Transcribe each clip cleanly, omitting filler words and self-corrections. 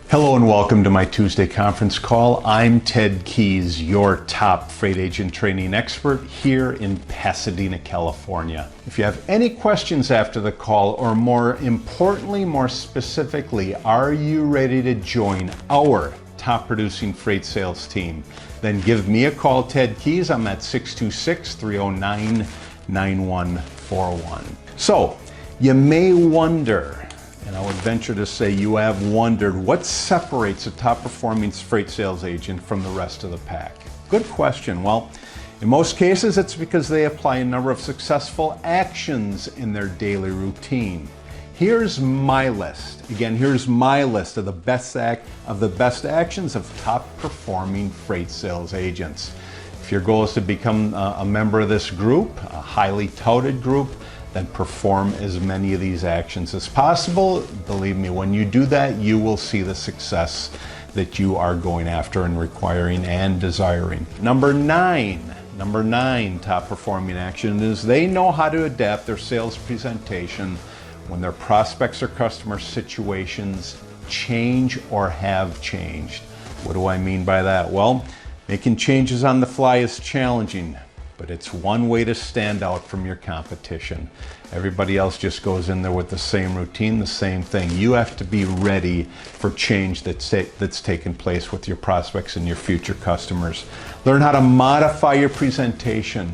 Hello and welcome to my Tuesday conference call. I'm Ted Keys, your top freight agent training expert here in Pasadena, California. If you have any questions after the call, or more importantly, more specifically, are you ready to join our top producing freight sales team? Then give me a call, Ted Keys. I'm at 626-309-9141. So you may wonder, and I would venture to say you have wondered, what separates a top performing freight sales agent from the rest of the pack? Good question. Well, in most cases, it's because they apply a number of successful actions in their daily routine. Here's my list. Again, here's my list of the best actions of top performing freight sales agents. If your goal is to become a member of this group, a highly touted group, then perform as many of these actions as possible. Believe me, when you do that, you will see the success that you are going after and requiring and desiring. Number nine top performing action is they know how to adapt their sales presentation when their prospects or customer situations change or have changed. What do I mean by that? Well, making changes on the fly is challenging, but it's one way to stand out from your competition. Everybody else just goes in there with the same routine, the same thing. You have to be ready for change that's taken place with your prospects and your future customers. Learn how to modify your presentation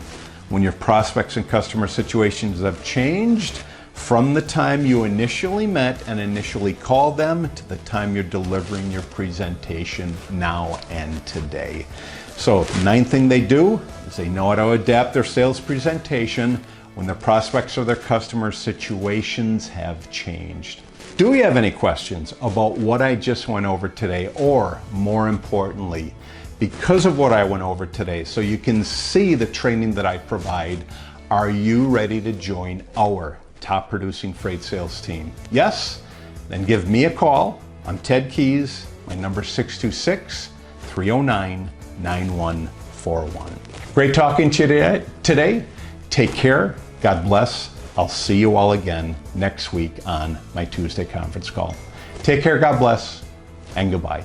when your prospects and customer situations have changed from the time you initially met and initially called them to the time you're delivering your presentation now and today. So, the ninth thing they do is they know how to adapt their sales presentation when their prospects or their customer situations have changed. Do we have any questions about what I just went over today, or more importantly, because of what I went over today, so you can see the training that I provide, are you ready to join our top producing freight sales team? Yes? Then give me a call. I'm Ted Keys. My number is 626-309-9141. Great talking to you today. Take care. God bless. I'll see you all again next week on my Tuesday conference call. Take care. God bless. And goodbye.